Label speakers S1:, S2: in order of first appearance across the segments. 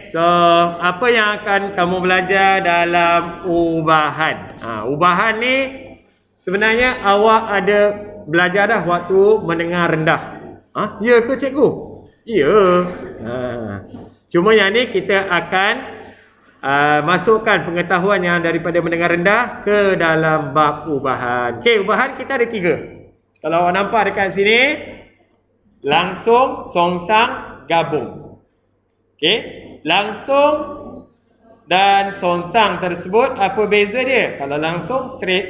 S1: So, apa yang akan kamu belajar dalam ubahan? Ubahan ni sebenarnya awak ada belajar dah waktu mendengar rendah. Ya ke cikgu? Ya. Cuma yang ni kita akan masukkan pengetahuan yang daripada mendengar rendah ke dalam bab ubahan. Okey, ubahan kita ada 3. Kalau awak nampak dekat sini, langsung, songsang, gabung. Okey, langsung dan songsang tersebut apa beza dia? Kalau langsung straight,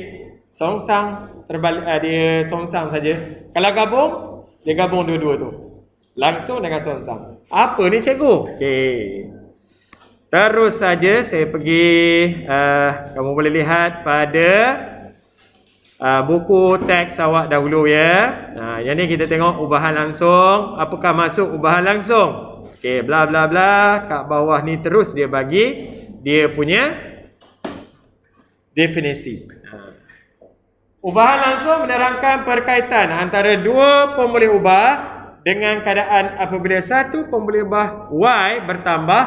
S1: songsang terbalik, dia songsang saja. Kalau gabung, dia gabung dua-dua tu. Langsung dengan songsang. Apa ni cikgu? Okey. Terus saja saya pergi, kamu boleh lihat pada buku teks awak dahulu ya. Yang ni kita tengok ubahan langsung. Apakah masuk ubahan langsung? Okey, bla bla bla. Kat bawah ni terus dia bagi dia punya definisi. Ubahan langsung menerangkan perkaitan antara dua pemboleh ubah dengan keadaan apabila satu pemboleh ubah Y bertambah,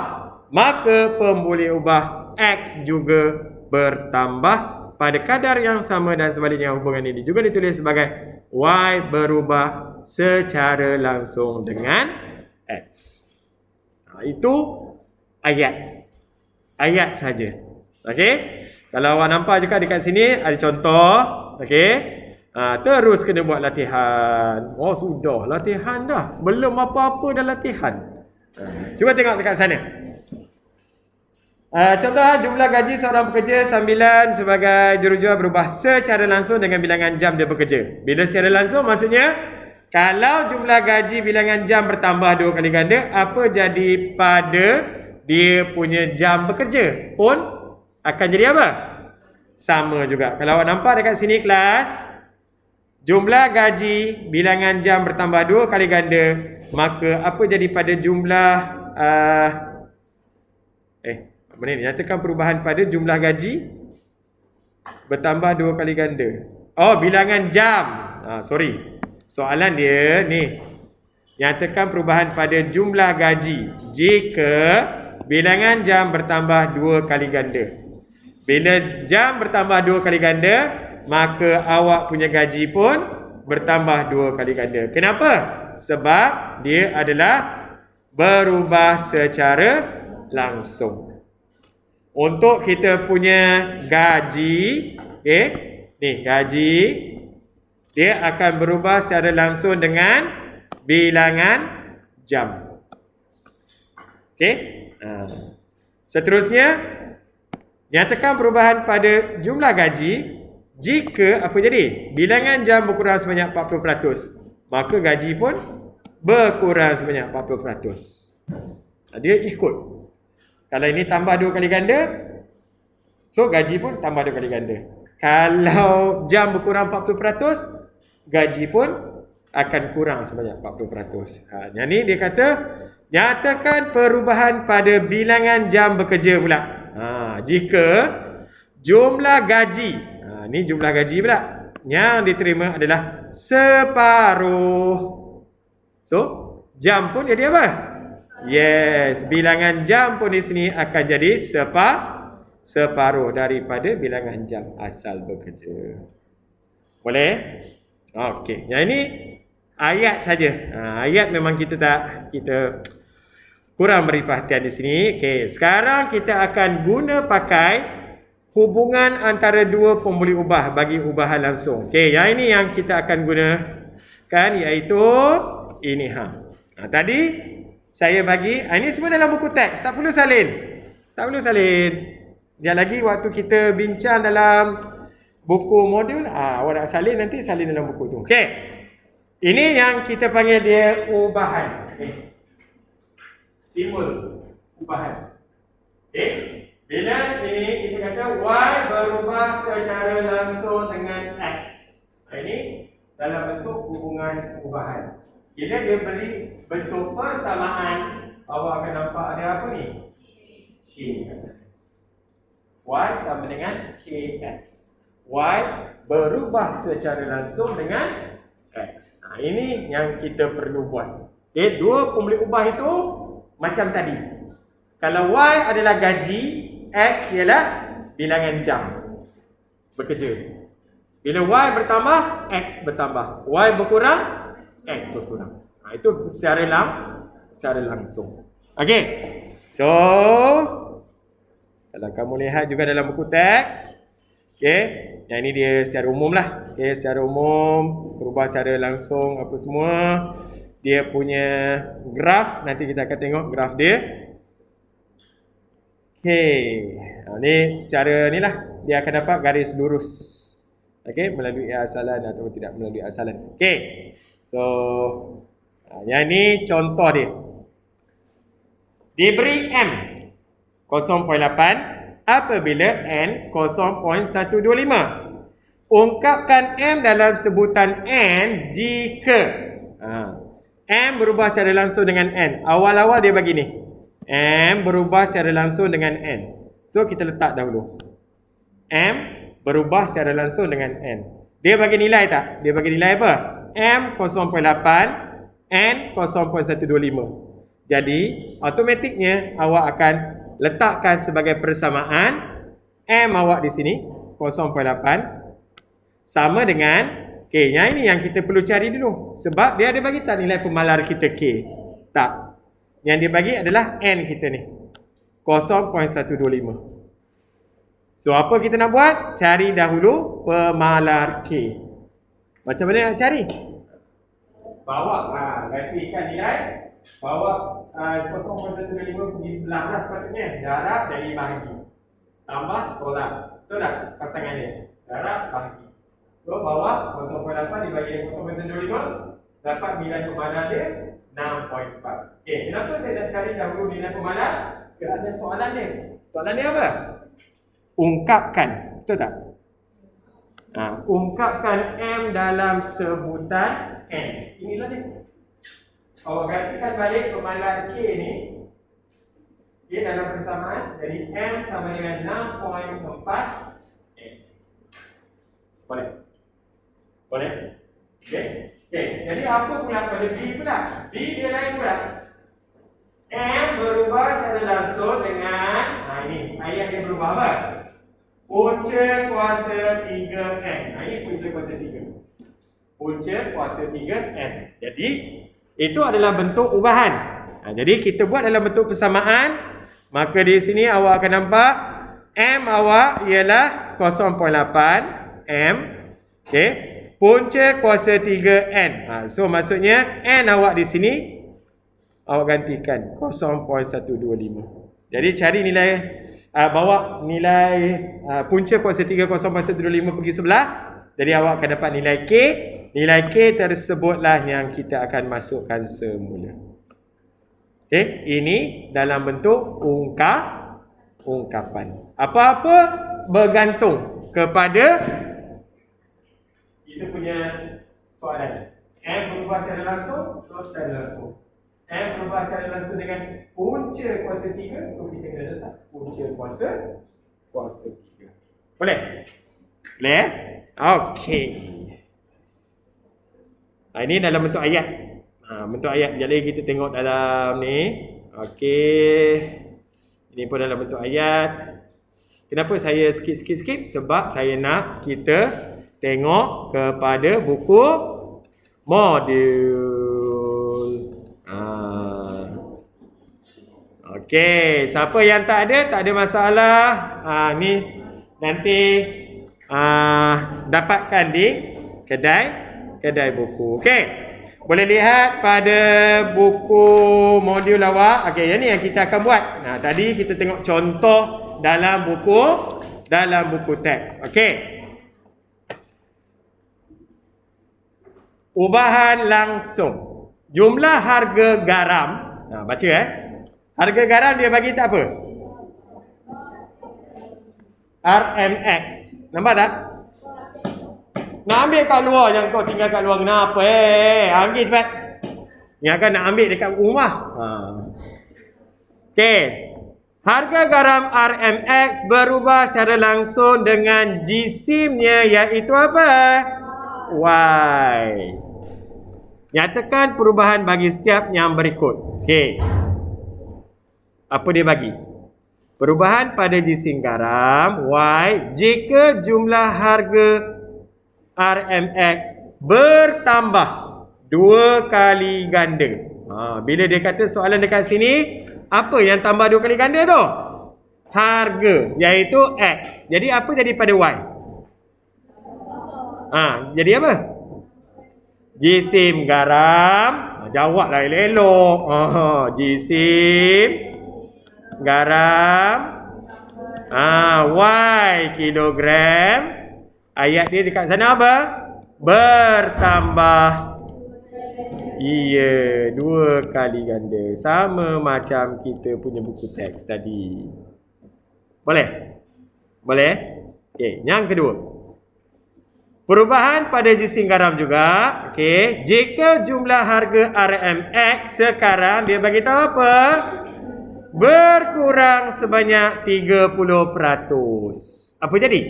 S1: maka pemboleh ubah X juga bertambah pada kadar yang sama dan sebaliknya. Hubungan ini juga ditulis sebagai Y berubah secara langsung dengan X. Itu ayat. Ayat saja. Okey. Kalau awak nampak juga dekat sini ada contoh. Okey. Terus kena buat latihan. Oh, sudah latihan dah. Belum apa-apa dah latihan. Cuba tengok dekat sana. Contoh, jumlah gaji seorang pekerja sambilan sebagai jurujual berubah secara langsung dengan bilangan jam dia bekerja. Bila secara langsung maksudnya, kalau jumlah gaji bilangan jam bertambah 2 kali ganda, apa jadi pada dia punya jam bekerja pun akan jadi apa? Sama juga. Kalau awak nampak dekat sini kelas, jumlah gaji bilangan jam bertambah 2 kali ganda, maka apa jadi pada jumlah apa ni? Nyatakan perubahan pada jumlah gaji bertambah 2 kali ganda. Oh, bilangan jam. Sorry. Soalan dia ni. Nyatakan perubahan pada jumlah gaji jika bilangan jam bertambah 2 kali ganda. Bila jam bertambah 2 kali ganda, maka awak punya gaji pun bertambah 2 kali ganda. Kenapa? Sebab dia adalah berubah secara langsung. Untuk kita punya gaji, ni gaji, dia akan berubah secara langsung dengan bilangan jam. Seterusnya, nyatakan perubahan pada jumlah gaji jika apa jadi? Bilangan jam berkurang sebanyak 40%, maka gaji pun berkurang sebanyak 40%. Dia ikut. Kalau ini tambah 2 kali ganda, so gaji pun tambah 2 kali ganda. Kalau jam berkurang 40%, gaji pun akan kurang sebanyak 40%. Yang ni dia kata, nyatakan perubahan pada bilangan jam bekerja pula. Jika jumlah gaji, ni jumlah gaji pula, yang diterima adalah separuh. So, jam pun jadi apa? Yes, bilangan jam pun di sini akan jadi separuh daripada bilangan jam asal bekerja. Boleh? Okey. Yang ini ayat saja. Ayat memang kita kurang beri perhatian di sini. Okey, sekarang kita akan guna pakai hubungan antara dua pemboleh ubah bagi ubahan langsung. Okey, yang ini yang kita akan gunakan, iaitu ini tadi saya bagi, ini semua dalam buku teks, tak perlu salin. Tak perlu salin. Dia lagi waktu kita bincang dalam buku modul, awak nak salin nanti salin dalam buku tu. Okey. Ini yang kita panggil dia ubahan. Simbol ubahan. Okey. Bila ini kita kata Y berubah secara langsung dengan X. Ini dalam bentuk hubungan ubahan. Bila dia beri bentuk persamaan, awak akan nampak ada apa ni? K. Y sama dengan KX. Y berubah secara langsung dengan X. Ini yang kita perlu buat. Dua pemboleh ubah itu macam tadi. Kalau Y adalah gaji, X ialah bilangan jam bekerja. Bila Y bertambah, X bertambah. Y berkurang, X berkurang. Itu secara langsung. Okey. So, kalau kamu lihat juga dalam buku teks, okey, yang ini dia secara umum lah. Okey, secara umum, berubah secara langsung apa semua. Dia punya graf, nanti kita akan tengok graf dia. Okey, ni secara ni lah, dia akan dapat garis lurus. Okey, melalui asalan atau tidak melalui asalan. Okey. So, yang ni contoh dia. Diberi M 0.8 apabila N 0.125. Ungkapkan M dalam sebutan N jika M berubah secara langsung dengan N. Awal-awal dia bagi ni. M berubah secara langsung dengan N. So, kita letak dahulu. M berubah secara langsung dengan N. Dia bagi nilai tak? Dia bagi nilai apa? M 0.8, N 0.125. Jadi, automatiknya awak akan letakkan sebagai persamaan M awak di sini 0.8 sama dengan K. Yang ini yang kita perlu cari dulu. Sebab dia ada bagi tak nilai pemalar kita K? Tak. Yang dia bagi adalah N kita ni. 0.125. So, apa kita nak buat? Cari dahulu pemalar K. Macam mana nak cari? Bawa, gantikan nilai. Bawa 0.125 pergi sebelah lah sepatutnya. Darab dari bahagi. Tambah tolak. Betul tak? Pasangan dia. Darab bahagi. So, bawa 0.8 dibagi 0.125. Dapat nilai pemalar dia 6.4. Okay, kenapa saya nak cari dahulu nilai pemalar? Kerana soalan dia. Soalan dia apa? Ungkapkan, betul tak? Ungkapkan M dalam sebutan N. Inilah dia. Awak gantikan balik pemalar K ni. Dia dalam persamaan. Jadi M sama dengan 6.4 N. Boleh? Boleh? Okay. Jadi apa pula pada B pula? B dia lain pula. M berubah secara langsung dengan ini. Ayat dia berubah apa? Punca kuasa 3N. Ini punca kuasa 3. Punca kuasa 3N. Jadi, itu adalah bentuk ubahan. Jadi, kita buat dalam bentuk persamaan. Maka di sini awak akan nampak M awak ialah 0.8 M. Okay. Punca kuasa 3N. So, maksudnya N awak di sini awak gantikan 0.125. Jadi, cari nilai bawa nilai punca kuasa 3 0.125 pergi sebelah. Jadi awak akan dapat nilai K. Nilai K tersebutlah yang kita akan masukkan semula. Okay, ini dalam bentuk ungkapan. Apa-apa bergantung kepada kita punya soalan. M berubah secara langsung, so secara langsung. M berubah secara langsung dengan punca kuasa 3. So, kita kena letak punca kuasa 3. Boleh? Boleh? Okey. Ini dalam bentuk ayat. Bentuk ayat. Jadi, kita tengok dalam ni. Okey. Ini pun dalam bentuk ayat. Kenapa saya skip? Sebab saya nak kita tengok kepada buku modul. Okey, siapa yang tak ada masalah. Ni nanti dapatkan di kedai buku. Okey. Boleh lihat pada buku modul awak. Okey, yang ni yang kita akan buat. Tadi kita tengok contoh dalam buku teks. Okey. Ubahan langsung. Jumlah harga garam. Baca Harga garam dia bagi tak apa? RMX. Nampak tak? Nak ambil kat luar, jangan kau tinggal kat luar. Kenapa ambil cepat. Yang akan nak ambil dekat rumah. Okey. Harga garam RMX berubah secara langsung dengan jisimnya, iaitu apa? Y. Nyatakan perubahan bagi setiap yang berikut. Okey. Apa dia bagi? Perubahan pada jisim garam Y jika jumlah harga RMX bertambah 2 kali ganda. Bila dia kata soalan dekat sini, apa yang tambah 2 kali ganda tu? Harga, iaitu X. Jadi apa jadi pada Y? Jadi apa? Jisim garam. Jawablah elok-elok. Jisim garam Y kilogram. Ayat dia dekat sana apa? Bertambah. Iya, 2 kali ganda. Sama macam kita punya buku teks tadi. Boleh? Boleh? Okey, yang kedua. Perubahan pada jisim garam juga. Okey, jika jumlah harga RMX sekarang dia bagi tahu apa? Berkurang sebanyak 30%. Apa jadi?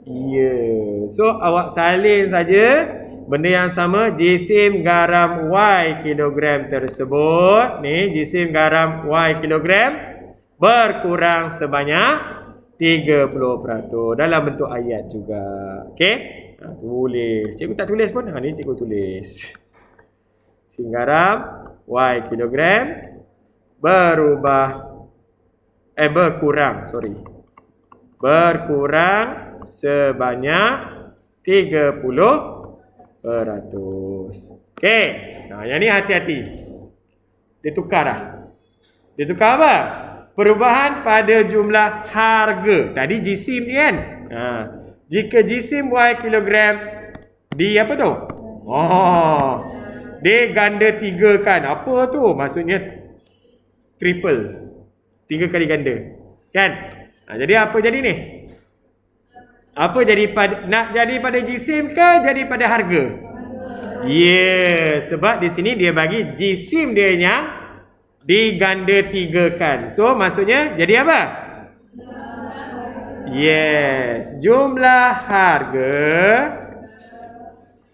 S1: Ya. So awak salin saja benda yang sama, jisim garam Y kilogram tersebut. Ni jisim garam Y kilogram berkurang sebanyak 30% dalam bentuk ayat juga. Okey? Tulis. Cikgu tak tulis pun. Ni cikgu tulis. Jisim garam Y kilogram berkurang sebanyak 30%. Okey. Yang ni hati-hati. Dia tukar dah. Dia tukar apa? Perubahan pada jumlah harga. Tadi jisim ni kan? Jika jisim Y kilogram di apa tu? Dia ganda 3 kan? Apa tu? Maksudnya triple. 3 kali ganda. Kan? Jadi apa jadi ni? Apa jadi pada, nak jadi pada jisim ke jadi pada harga? Sebab di sini dia bagi jisim dia yang diganda 3 kan. So maksudnya jadi apa? Jumlah harga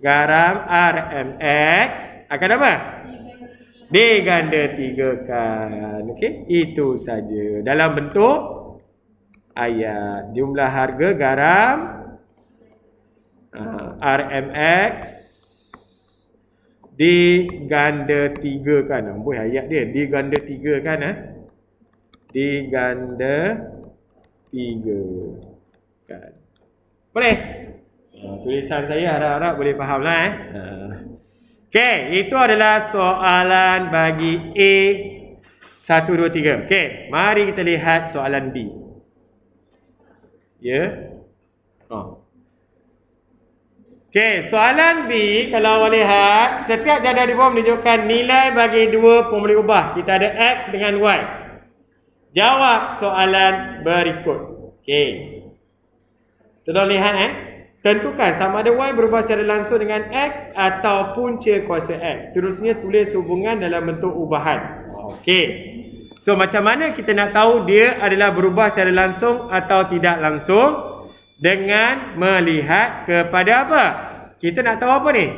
S1: garam RMX akan apa? Diganda 3 kan. Okey, itu saja dalam bentuk ayat. Jumlah harga garam RMX diganda 3 kan. Amboi ayat dia diganda 3 kan. Diganda 3 kan. Boleh? Tulisan saya harap-harap boleh faham lah. Okey, itu adalah soalan bagi A 1, 2, 3. Okey, mari kita lihat soalan B. Okey, soalan B kalau awak lihat, setiap jadual di bawah menunjukkan nilai bagi dua pemboleh ubah. Kita ada X dengan Y. Jawab soalan berikut. Okey. Tolong lihat tentukan sama ada Y berubah secara langsung dengan X atau punca kuasa X. Terusnya tulis hubungan dalam bentuk ubahan. Okey. So macam mana kita nak tahu dia adalah berubah secara langsung atau tidak langsung? Dengan melihat kepada apa? Kita nak tahu apa ni?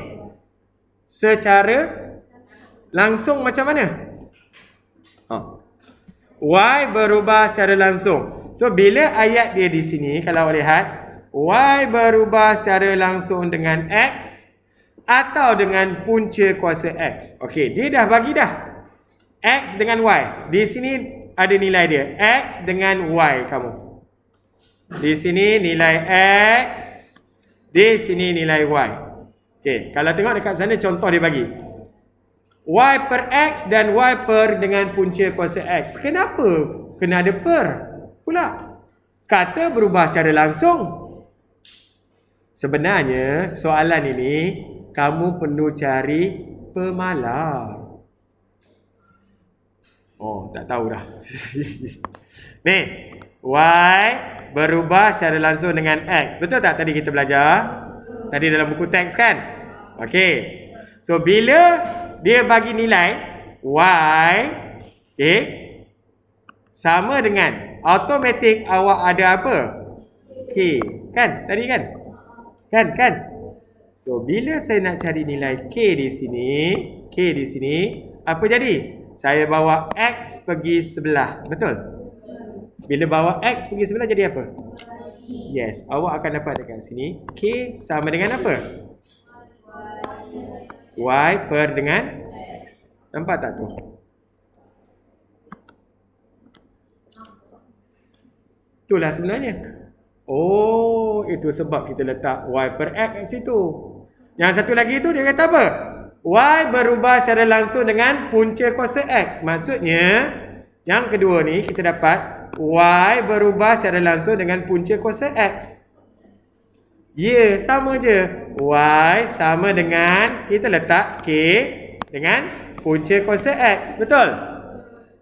S1: Secara langsung macam mana? Y berubah secara langsung. So bila ayat dia di sini, kalau lihat, Y berubah secara langsung dengan X atau dengan punca kuasa X. Okey, dia dah bagi dah. X dengan Y. Di sini ada nilai dia. X dengan Y kamu. Di sini nilai X. Di sini nilai Y. Okey, kalau tengok dekat sana contoh dia bagi. Y per X dan Y per dengan punca kuasa X. Kenapa kena ada per pula? Kata berubah secara langsung. Sebenarnya soalan ini kamu perlu cari pemalar. Tak tahu dah. Ni, Y berubah secara langsung dengan X. Betul tak tadi kita belajar? Tadi dalam buku teks kan? Okey. So bila dia bagi nilai Y, okey, sama dengan automatik awak ada apa? K. Kan? Tadi kan? Kan? So, bila saya nak cari nilai K di sini, apa jadi? Saya bawa X pergi sebelah. Betul? Bila bawa X pergi sebelah jadi apa? Yes, awak akan dapat dekat sini. K sama dengan apa? Y per dengan X. Nampak tak tu? Itulah sebenarnya. Oh, itu sebab kita letak Y per X kat situ. Yang satu lagi tu dia kata apa? Y berubah secara langsung dengan punca kuasa X. Maksudnya, yang kedua ni kita dapat Y berubah secara langsung dengan punca kuasa X. Ya, sama je. Y sama dengan, kita letak K dengan punca kuasa X. Betul?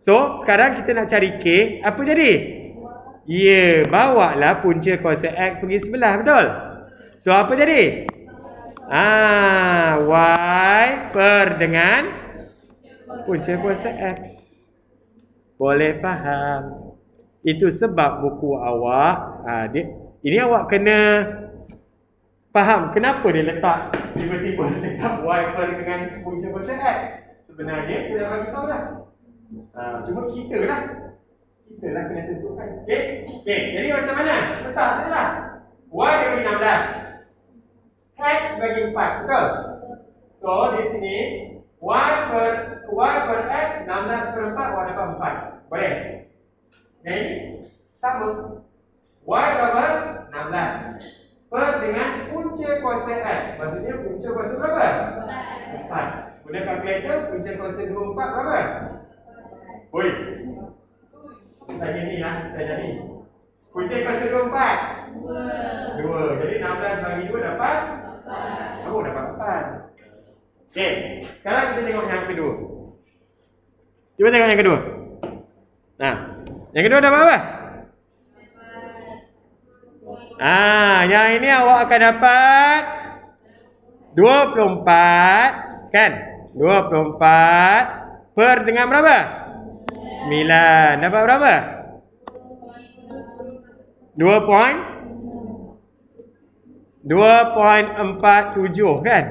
S1: So, sekarang kita nak cari K. Apa jadi? Ya, bawa lah punca kuasa X pergi sebelah. Betul? So, apa jadi? Y per dengan punca kuasa X. Boleh faham? Itu sebab buku awak, ini awak kena faham kenapa dia letak tiba-tiba letak Y per dengan punca kuasa X. Sebenarnya kita dah bagi tahu dah. Cuma kita lah kena tentukan. Okey, jadi macam mana? Letak sajalah. Y dia bagi 16. X bagi 4, betul? So, di sini Y per X 16 per 4, Y dapat 4. Boleh? Dan ini sama. Y berapa? 16 per dengan punca kuasa X. Maksudnya punca kuasa berapa? 4. Guna kalkulator, punca kuasa 24 berapa? Oi. Tanya ni lah, tanya ni. Punca kuasa 24? 2. Jadi 16 bagi 2 dapat? 4. Kamu dapat 4. Okey, sekarang kita tengok yang kedua. Cuba tengok yang kedua. Nah, yang kedua dapat apa? Yang ini awak akan dapat 24, kan? 24 per dengan berapa? 9. Dapat berapa? 2.47 kan?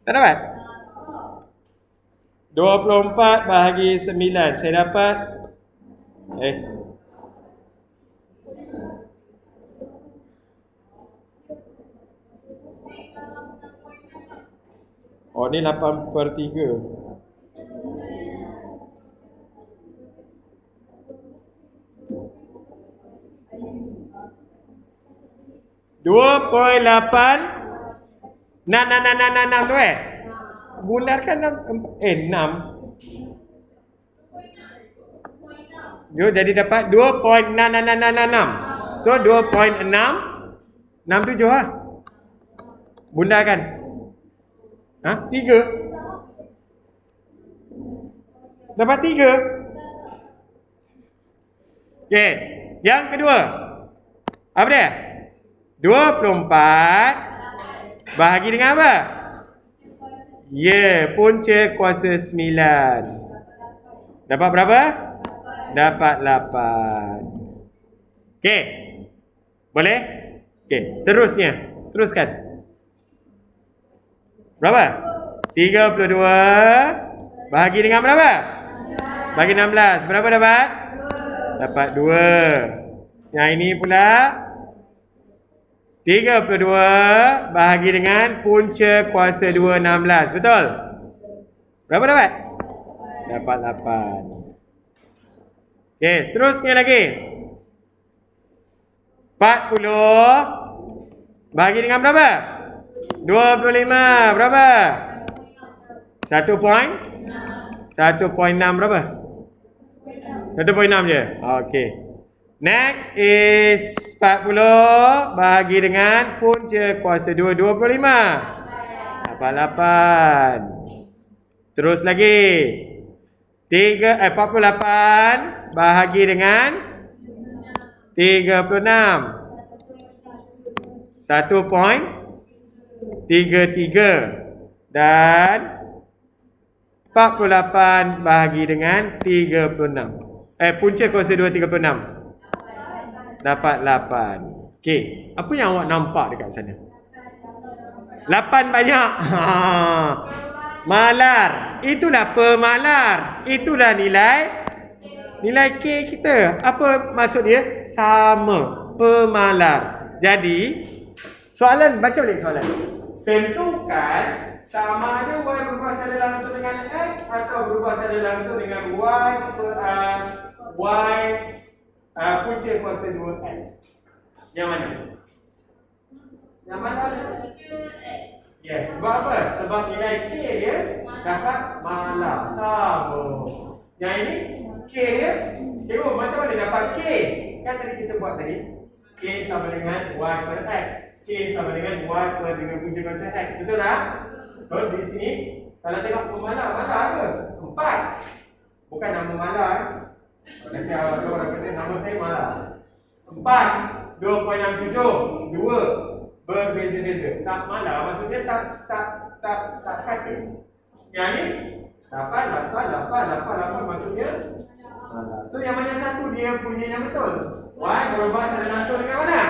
S1: Tak dapat? 24 bahagi 9. Saya dapat Oh, ni 8/3. Dua 6 tu Bundarkan 6. Jadi dapat 2.666. So 2.667 lah. Bundarkan. 3. Dapat 3. Okey. Yang kedua. Apa dia? 24 bahagi dengan apa? Ya, punca kuasa 9. Dapat berapa? Dapat 8. Okey. Boleh? Okey, teruskan. Berapa? 32 bahagi dengan berapa? Bagi 16. Berapa dapat? Dapat 2. Yang ini pula 32 bahagi dengan punca kuasa 2 16. Betul? Berapa dapat? Dapat 8. Okey, terusnya lagi. 40 bahagi dengan berapa? 25. Berapa? 1.6 berapa? 1.6 je. Okey. Next is 40 bahagi dengan punca kuasa 2 25. Dapat 8. Terus lagi. 48 bahagi dengan 36. 1.33 dan 48 bahagi dengan 36. Punca kuasa 2 36. Dapat 8. Okey, apa yang awak nampak dekat sana? 8 banyak. Malar. Itulah pemalar. Itulah nilai K kita. Apa maksud dia? Sama. Pemalar. Jadi, soalan, baca balik soalan. Tentukan sama ada Y berubah secara langsung dengan X atau berubah secara langsung dengan Y punca kuasa 2X. Yang mana? Yang mana? Yes, sebab apa? Sebab nilai K dia dapat malar. Sama. Yang ini K dia, tengok macam mana dapat K. Kan tadi kita buat tadi, K sama dengan Y per X. K sama dengan Y per dengan punca kuasa X. Betul tak? So, di sini, kalau tengok pemalar, malar ke? 4. Bukan nama malar. Nanti ada orang kata nama saya malar. 4, 2.67, 2 berbeza-beza. Tak malar, maksudnya tak sekata. Yang ni 8 maksudnya malar. So yang mana satu dia punya yang betul? Y berubah secara langsung dengan mana?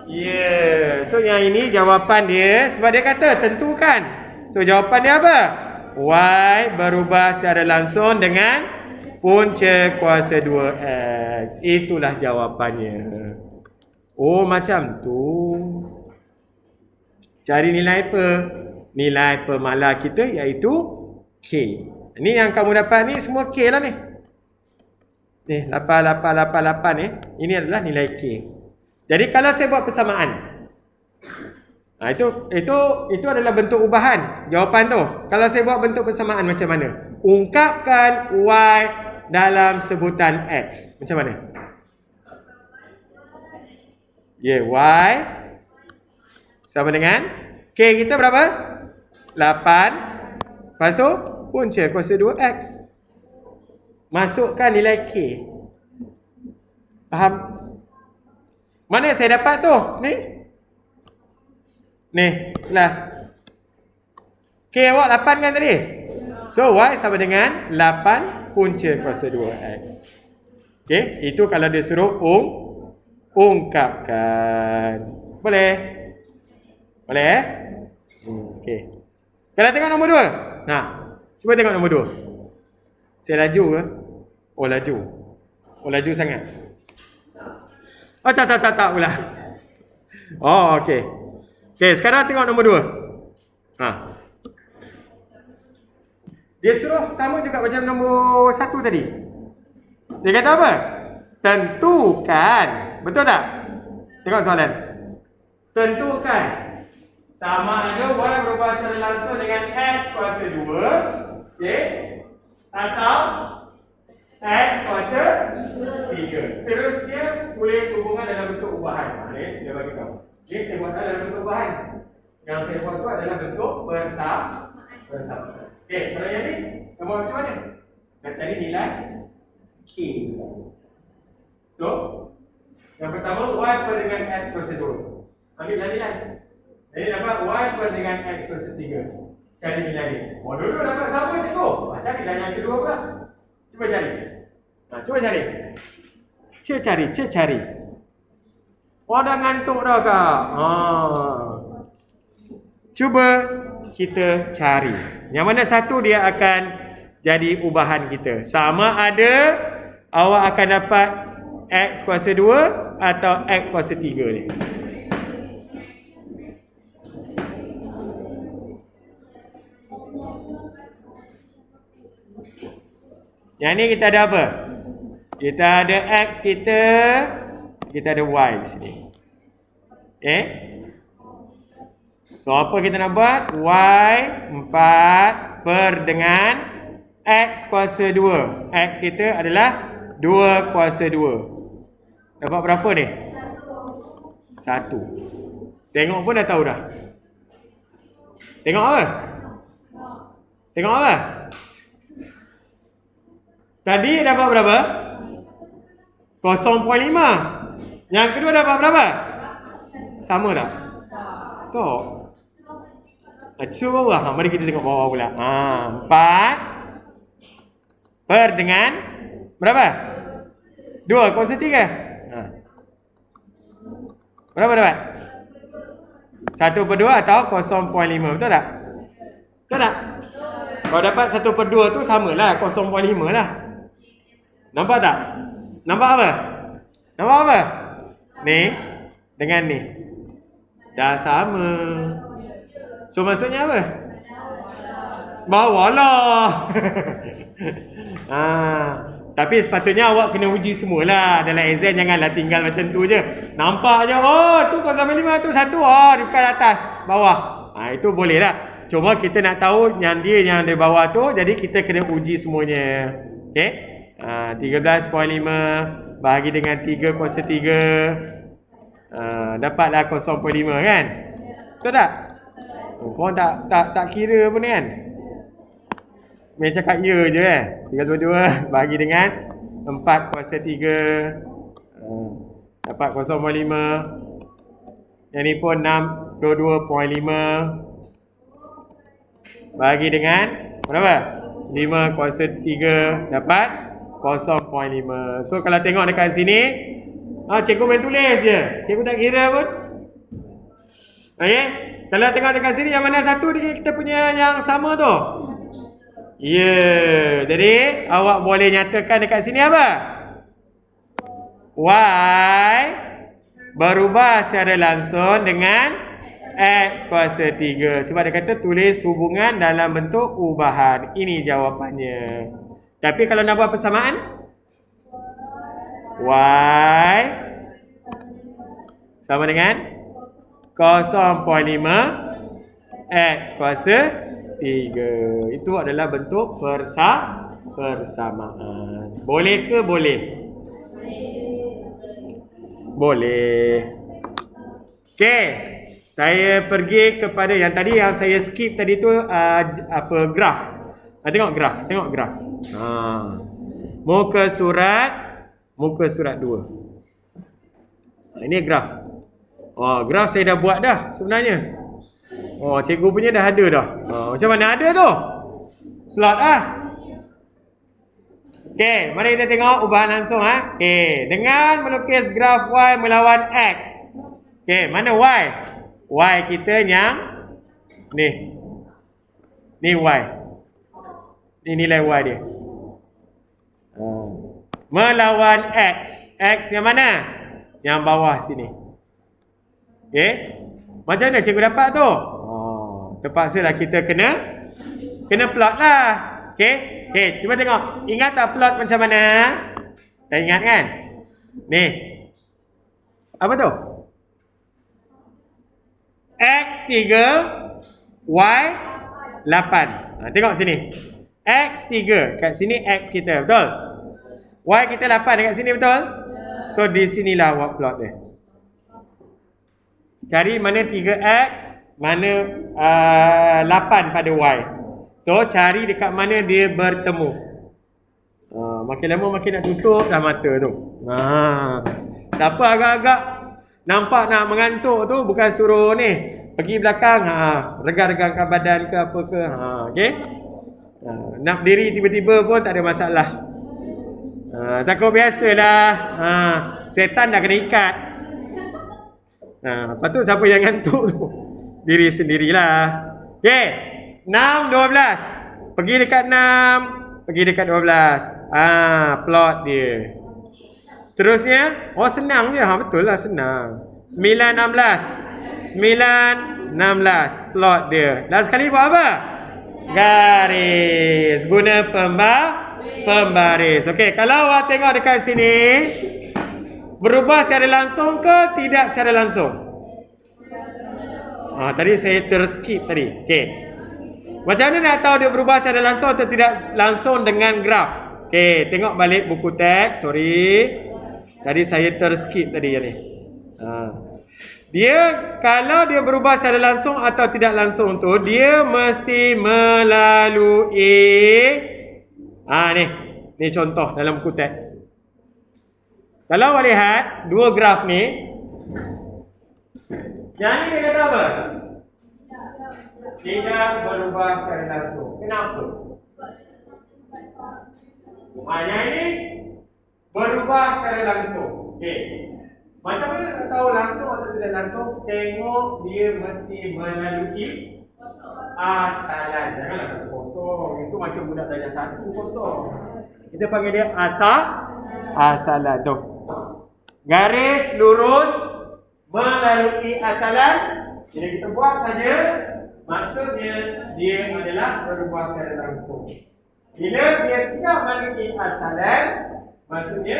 S1: Yeah. So yang ini jawapan dia sebab dia kata tentukan. So jawapan dia apa? Y berubah secara langsung dengan punca kuasa 2X. Itulah jawapannya. Oh macam tu. Cari nilai apa? Nilai pemalar kita iaitu K. Ni yang kamu dapat ni semua K lah ni. Ni 8888 ni. Ini adalah nilai K. Jadi kalau saya buat persamaan. Itu adalah bentuk ubahan. Jawapan tu. Kalau saya buat bentuk persamaan macam mana? Ungkapkan Y dalam sebutan X. Macam mana? Y sama dengan K kita berapa? 8. Lepas tu punca kuasa 2X. Masukkan nilai K. Faham? Mana saya dapat tu? Ni kelas. K awak 8 kan tadi? So Y sama dengan 8 punca kuasa 2X. Okay, itu kalau dia suruh ungkapkan. Boleh? Boleh? Okay. Kalau tengok nombor 2. Nah, cuba tengok nombor 2. Saya laju ke? Oh laju. Oh laju sangat. Oh tak pula. Oh okey. Okey, sekarang tengok nombor 2. Dia suruh sama juga macam nombor 1 tadi. Dia kata apa? Tentukan. Betul tak? Tengok soalan. Tentukan sama ada Y berubah secara langsung dengan X kuasa 2. Okey. Atau X kuasa 3. Seterusnya tulis hubungan dalam bentuk ubahan. Dia bagi tahu. Ini saya buat dalam bentuk ubahan. Yang saya buat tu adalah bentuk persamaan. Okey, kalau yang ni kamu macam mana? Nak cari nilai K. So, yang pertama Y per dengan X kuasa 2. Ambil nilai. Jadi dapat Y per dengan X kuasa 3. Cari nilai ni. Oh, dulu dapat sama cikgu. Cari nilai yang kedua pula. Cuba cari. Cuba cari. Cari. Oh, dah ngantuk dah kak. Cuba kita cari. Yang mana satu dia akan jadi ubahan kita. Sama ada awak akan dapat X kuasa 2 atau X kuasa 3 ni. Yang ni kita ada apa? Kita ada X kita ada Y di sini. Okay? So apa kita nak buat? Y 4 per dengan X kuasa 2. X kita adalah 2 kuasa 2. Dapat berapa ni? 1. Tengok pun dah tahu dah. Tengok apa? Tengok apa? Tadi dapat berapa? 0.5. Yang kedua dapat berapa? Sama tak? Tak. Cuba mari kita tengok bawah pula. 4 per dengan berapa? 2 kuasa 3. Berapa dapat? 1/2 atau 0.5. Betul tak? Betul tak? Kalau dapat 1/2 tu samalah 0.5 lah. Nampak tak? Nampak apa? Nampak apa? Ni dengan ni. Dah sama. So maksudnya apa? Bawalah. Tapi sepatutnya awak kena uji semualah. Dalam exam janganlah tinggal macam tu je. Nampak je, oh tu 0.5 tu 1. Oh dekat atas, bawah. Itu boleh lah. Cuma kita nak tahu yang dia yang di bawah tu, jadi kita kena uji semuanya. Okey? 13.5 bahagi dengan 3 kuasa 3. Dapatlah 0.5 kan? Betul tak? Korang tak kira pun kan? Main cakap ya je kan? 3/2 bahagi dengan 4 kuasa 3. Dapat 0.5. Yang ni pun 62.5 bahagi dengan berapa? 5 kuasa 3 dapat 0.5. So kalau tengok dekat sini, cikgu main tulis je. Cikgu tak kira pun. Okey? Kalau tengok dekat sini, yang mana satu kita punya yang sama tu? Ya, jadi awak boleh nyatakan dekat sini apa? Y berubah secara langsung dengan X kuasa 3. Sebab dia kata tulis hubungan dalam bentuk ubahan. Ini jawapannya. Tapi kalau nak buat persamaan, Y sama dengan 0.5 X kuasa 3. Itu adalah bentuk persamaan. Boleh ke boleh? Boleh. Okey. Saya pergi kepada yang tadi yang saya skip tadi tu, graf. Tengok graf. Muka surat 2. Ini graf. Graf saya dah buat dah sebenarnya. Cikgu punya dah ada dah. Macam mana ada tu? Plot lah. Okey, mari kita tengok ubahan langsung. Okey, dengan melukis graf Y melawan X. Okey, mana Y? Y kita yang ni. Ni Y. Ni nilai Y dia. Melawan X. X yang mana? Yang bawah sini. Okey. Macam mana cikgu dapat tu? Terpaksalah kita kena plot lah. Okey, cuba tengok. Ingat tak plot macam mana? Tak ingat kan? Ni. Apa tu? X 3, Y 8. Tengok sini. X 3, kat sini X kita, betul? Y kita 8 dekat sini, betul? So di sinilah awak plot dia. Cari mana 3X, mana 8 pada Y. So cari dekat mana dia bertemu. Makin lama makin nak tutup dah mata tu. Siapa agak-agak nampak nak mengantuk tu, bukan suruh ni pergi belakang, regang-regangkan badan ke apa ke. Okey. Nak berdiri tiba-tiba pun tak ada masalah. Takut biasalah. Setan dah kena ikat. Lepas tu siapa yang ngantuk tu? Diri sendirilah. Okey. 6, 12. Pergi dekat 6. Pergi dekat 12. Plot dia. Terusnya. Senang je. Betul lah, senang. 9, 16. 9, 16. Plot dia. Last sekali buat apa? Garis. Guna pembaris. Okey. Kalau awak tengok dekat sini. Berubah secara langsung ke tidak secara langsung? Tadi saya terskip tadi. Okey. Macam mana nak tahu dia berubah secara langsung atau tidak langsung dengan graf? Okey, tengok balik buku teks. Sorry. Tadi saya terskip tadi ni. Dia kalau dia berubah secara langsung atau tidak langsung tu, dia mesti melalui ni contoh dalam buku teks. Kalau awak lihat dua graf ni, yang ni dia kata apa? Tidak berubah secara langsung. Kenapa? Yang ini berubah secara langsung. Okey. Macam mana nak tahu langsung atau tidak langsung? Tengok dia mesti melalui asalan. Janganlah kasi kosong. Itu macam budak darjah 1 kosong. Kita panggil dia asalan. Tu. Garis lurus melalui asalan. Jadi kita buat saja. Maksudnya dia adalah berubah secara langsung. Bila dia tidak melalui asalan, maksudnya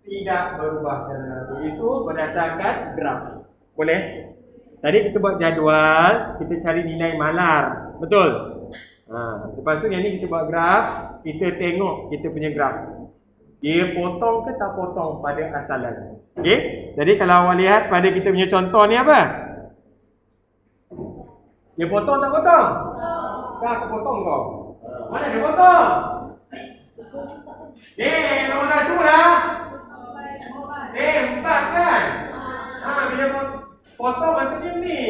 S1: tidak berubah secara langsung. Itu berdasarkan graf. Boleh? Tadi kita buat jadual, kita cari nilai malar. Betul? Lepas tu yang ni kita buat graf, kita tengok kita punya graf. Dia potong ke tak potong pada asalan. Okey? Jadi kalau awak lihat pada kita punya contoh ni apa? Dia potong tak potong? Potong. Aku potong kau. Mana dia potong? Nombor 1 lah. 4 kan? Bila potong maksudnya ni.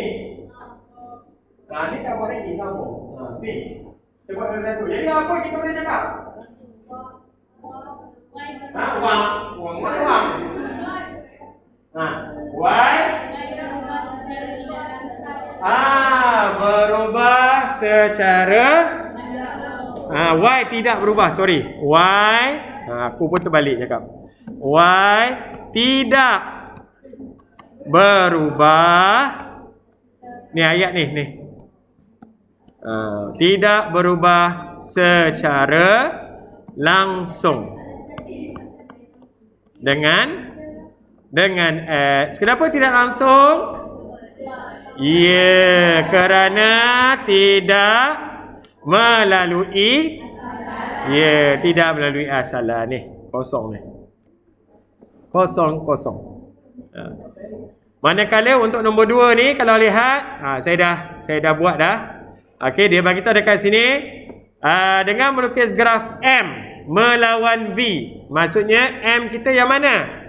S1: Ni tak buat lagi sambung. Ni. Kita buat nombor 1. Jadi apa kita boleh cakap? Wang. Mana wang? Y. Berubah secara Y tidak berubah, sorry. Y, aku pun terbalik cakap. Y tidak berubah. Ni ayat ni. Tidak berubah secara langsung. Dengan X. Kenapa tidak langsung? Kerana tidak melalui tidak melalui asalan ni. Kosong ni. Kosong. Manakala untuk nombor 2 ni kalau lihat, saya dah buat dah. Okey, dia bagi tahu dekat sini dengan melukis graf M melawan V. Maksudnya M kita yang mana?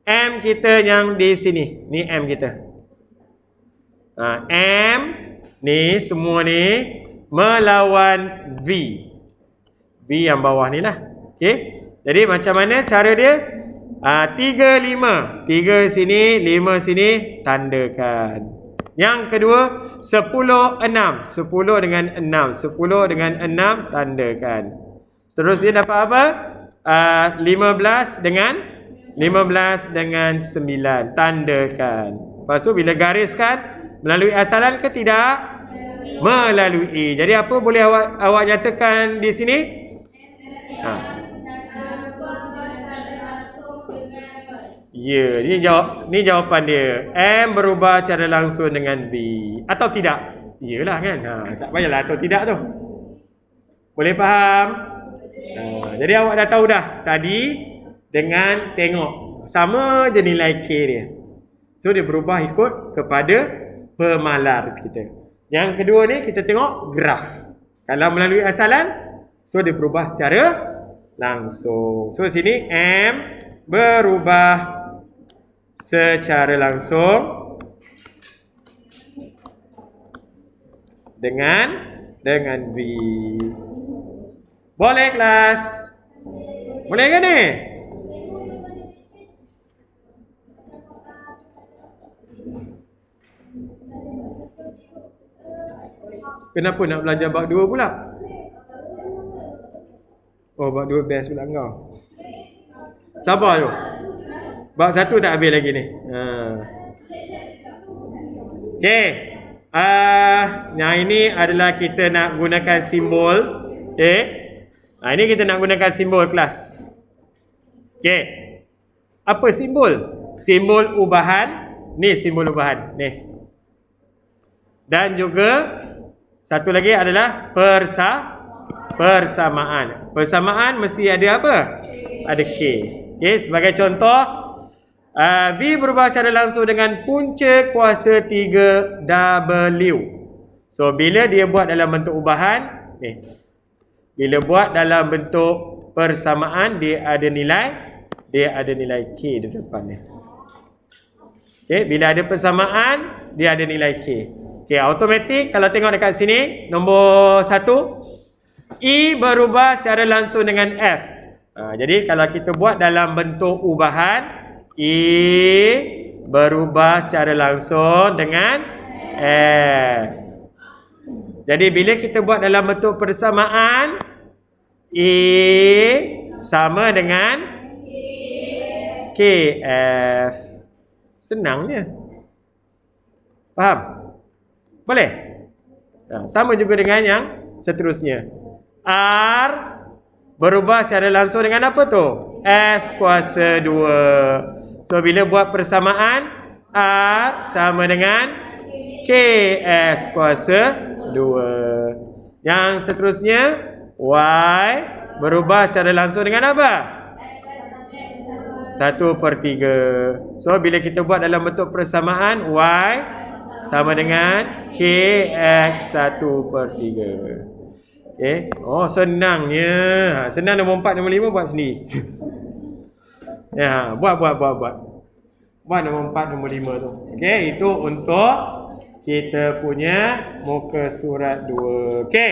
S1: M kita yang di sini. Ni M kita. M ni semua ni melawan V. V yang bawah ni lah. Okey. Jadi macam mana cara dia? 3, 5. 3 sini, 5 sini, tandakan. Yang kedua, 10, 6. 10 dengan 6. 10 dengan 6, tandakan. Seterusnya dapat apa? 15 dengan 9, tandakan. Lepas tu bila gariskan, melalui asalan ke tidak? Melalui. Jadi apa boleh awak nyatakan di sini? Ni jawapan dia. M berubah secara langsung dengan B atau tidak? Iyalah kan. Tak payahlah atau tidak tu. Boleh faham? Jadi awak dah tahu dah tadi dengan tengok sama je nilai K dia. So dia berubah ikut kepada pemalar kita. Yang kedua ni kita tengok graf. Kalau melalui asalan, so dia berubah secara langsung. So sini M berubah secara langsung dengan V. Boleh kelas? Boleh ke ni? Kenapa nak belajar bab 2 pula? Oh, bab 2 best pula kau. Sabar tu. Bab 1 tak habis lagi ni. Okey. Yang ini adalah kita nak gunakan simbol. Okey. Ini kita nak gunakan simbol kelas. Okey. Apa simbol? Simbol ubahan. Ni simbol ubahan. Ni. Dan juga satu lagi adalah persamaan. Persamaan mesti ada apa? Ada K. Okey, sebagai contoh, V berubah secara langsung dengan punca kuasa 3W. So, bila dia buat dalam bentuk ubahan, ni. Bila buat dalam bentuk persamaan, dia ada nilai K di depan ni. Okey, bila ada persamaan, dia ada nilai K. Okey, automatik kalau tengok dekat sini, nombor 1, E berubah secara langsung dengan F. Jadi kalau kita buat dalam bentuk ubahan, E berubah secara langsung dengan F. Jadi bila kita buat dalam bentuk persamaan, A sama dengan KF. Senangnya. Faham? Boleh? Sama juga dengan yang seterusnya. R berubah secara langsung dengan apa tu? S kuasa 2. So bila buat persamaan, R sama dengan KS kuasa 2. Yang seterusnya, Y berubah secara langsung dengan apa? 1/3. So bila kita buat dalam bentuk persamaan, Y sama dengan KX 1/3. Okay. Oh, senangnya. Senang nombor 4, nombor 5 buat sendiri. Ya, buat. Buat nombor 4, nombor 5 tu. Okay, itu untuk kita punya muka surat 2. Okay.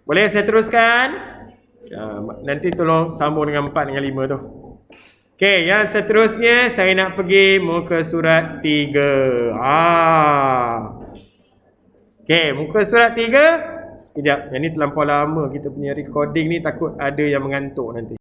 S1: Boleh saya teruskan? Nanti tolong sambung dengan 4 dengan 5 tu. Okay, yang seterusnya saya nak pergi muka surat 3. Okay, muka surat 3. Sekejap, yang ni terlampau lama kita punya recording ni, takut ada yang mengantuk nanti.